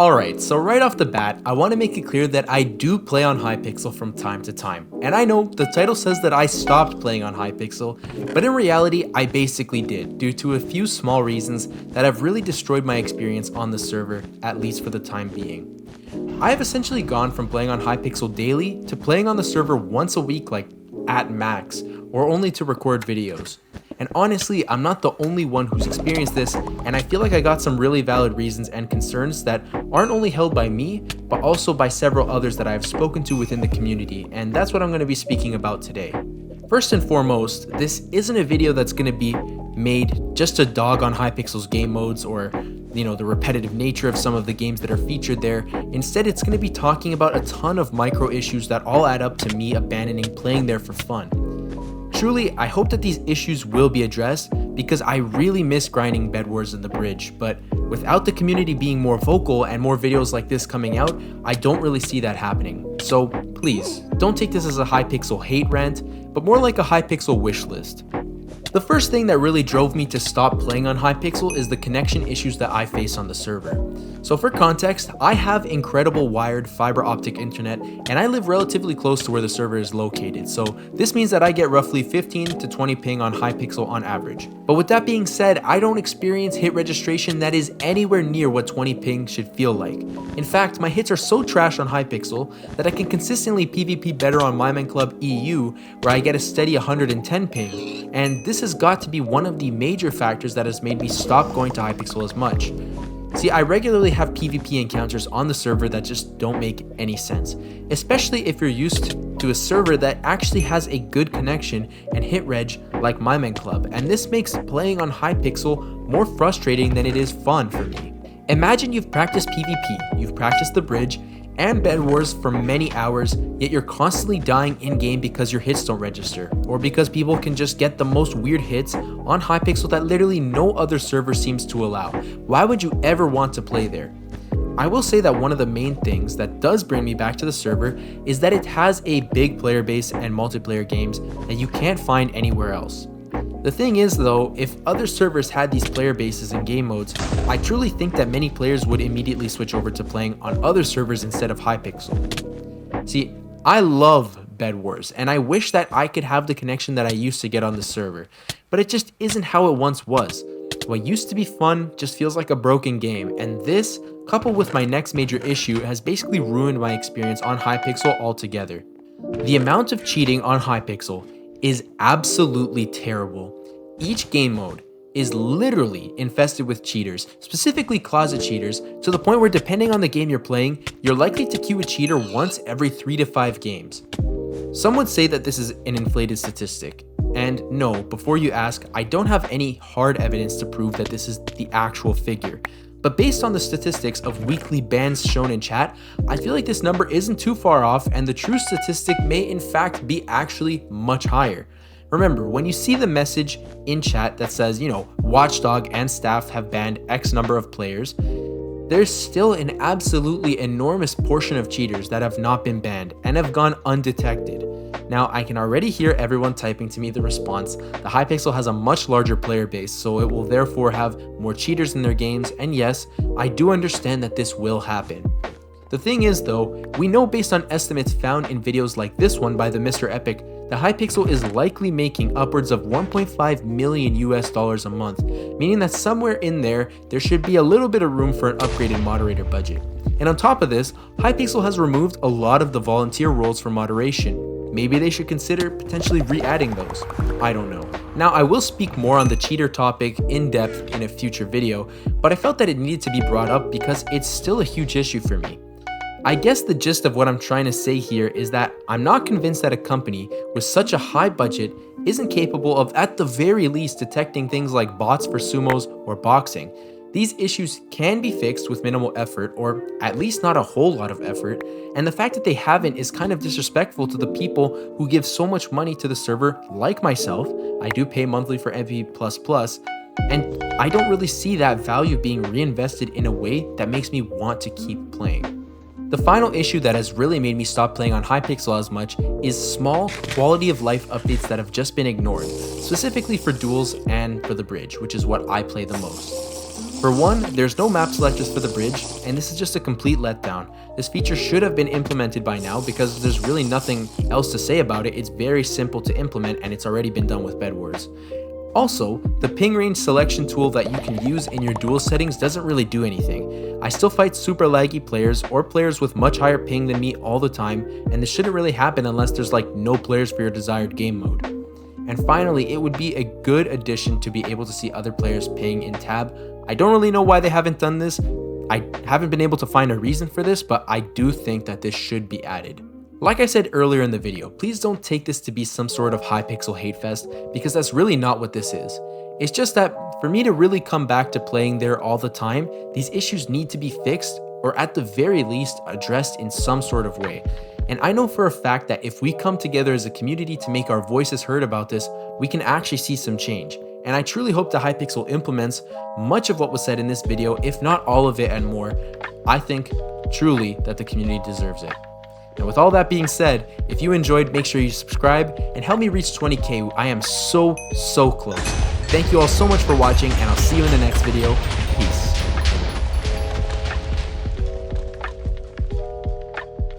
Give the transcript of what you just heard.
Alright, so right off the bat, I want to make it clear that I do play on Hypixel from time to time. And I know the title says that I stopped playing on Hypixel, but in reality, I basically did, due to a few small reasons that have really destroyed my experience on the server, at least for the time being. I have essentially gone from playing on Hypixel daily to playing on the server once a week, like at max, or only to record videos. And honestly, I'm not the only one who's experienced this, and I feel like I got some really valid reasons and concerns that aren't only held by me, but also by several others that I have spoken to within the community, and that's what I'm going to be speaking about today. First and foremost, this isn't a video that's going to be made just to dog on Hypixel's game modes or, the repetitive nature of some of the games that are featured there. Instead, it's going to be talking about a ton of micro issues that all add up to me abandoning playing there for fun. Truly, I hope that these issues will be addressed because I really miss grinding Bedwars in the bridge, but without the community being more vocal and more videos like this coming out, I don't really see that happening. So please, don't take this as a Hypixel hate rant, but more like a Hypixel wish list. The first thing that really drove me to stop playing on Hypixel is the connection issues that I face on the server. So for context, I have incredible wired fiber optic internet and I live relatively close to where the server is located, so this means that I get roughly 15 to 20 ping on Hypixel on average. But with that being said, I don't experience hit registration that is anywhere near what 20 ping should feel like. In fact, my hits are so trash on Hypixel that I can consistently PvP better on Minecraft EU, where I get a steady 110 ping, and this has got to be one of the major factors that has made me stop going to Hypixel as much. See, I regularly have PvP encounters on the server that just don't make any sense, especially if you're used to a server that actually has a good connection and hit reg like Minecraft, and this makes playing on Hypixel more frustrating than it is fun for me. Imagine you've practiced PvP, you've practiced the bridge and Bedwars for many hours, yet you're constantly dying in-game because your hits don't register, or because people can just get the most weird hits on Hypixel that literally no other server seems to allow. Why would you ever want to play there? I will say that one of the main things that does bring me back to the server is that it has a big player base and multiplayer games that you can't find anywhere else. The thing is though, if other servers had these player bases and game modes, I truly think that many players would immediately switch over to playing on other servers instead of Hypixel. See, I love Bedwars, and I wish that I could have the connection that I used to get on the server, but it just isn't how it once was. What used to be fun just feels like a broken game, and this, coupled with my next major issue, has basically ruined my experience on Hypixel altogether. The amount of cheating on Hypixel is absolutely terrible. Each game mode is literally infested with cheaters, specifically closet cheaters, to the point where depending on the game you're playing, you're likely to queue a cheater once every 3 to 5 games. Some would say that this is an inflated statistic, and no, before you ask, I don't have any hard evidence to prove that this is the actual figure. But based on the statistics of weekly bans shown in chat, I feel like this number isn't too far off, and the true statistic may in fact be actually much higher. Remember, when you see the message in chat that says, Watchdog and staff have banned X number of players, there's still an absolutely enormous portion of cheaters that have not been banned and have gone undetected. Now, I can already hear everyone typing to me the response. The Hypixel has a much larger player base, so it will therefore have more cheaters in their games, and yes, I do understand that this will happen. The thing is though, we know based on estimates found in videos like this one by the Mr. Epic, the Hypixel is likely making upwards of $1.5 million a month, meaning that somewhere in there should be a little bit of room for an upgraded moderator budget. And on top of this, Hypixel has removed a lot of the volunteer roles for moderation. Maybe they should consider potentially re-adding those. I don't know. Now, I will speak more on the cheater topic in depth in a future video, but I felt that it needed to be brought up because it's still a huge issue for me. I guess the gist of what I'm trying to say here is that I'm not convinced that a company with such a high budget isn't capable of at the very least detecting things like bots for sumos or boxing. These issues can be fixed with minimal effort, or at least not a whole lot of effort, and the fact that they haven't is kind of disrespectful to the people who give so much money to the server, like myself. I do pay monthly for MP++, and I don't really see that value being reinvested in a way that makes me want to keep playing. The final issue that has really made me stop playing on Hypixel as much is small quality of life updates that have just been ignored, specifically for duels and for the bridge, which is what I play the most. For one, there's no map selectors for the bridge, and this is just a complete letdown. This feature should have been implemented by now because there's really nothing else to say about it. It's very simple to implement and it's already been done with Bedwars. Also, the ping range selection tool that you can use in your duel settings doesn't really do anything. I still fight super laggy players or players with much higher ping than me all the time, and this shouldn't really happen unless there's like no players for your desired game mode. And finally, it would be a good addition to be able to see other players ping in tab. I don't really know why they haven't done this. I haven't been able to find a reason for this, but I do think that this should be added. Like I said earlier in the video, please don't take this to be some sort of Hypixel hate fest, because that's really not what this is. It's just that for me to really come back to playing there all the time, these issues need to be fixed, or at the very least addressed in some sort of way. And I know for a fact that if we come together as a community to make our voices heard about this, we can actually see some change. And I truly hope that Hypixel implements much of what was said in this video, if not all of it and more. I think truly that the community deserves it. And with all that being said, if you enjoyed, make sure you subscribe and help me reach 20K. I am so close. Thank you all so much for watching, and I'll see you in the next video. Peace.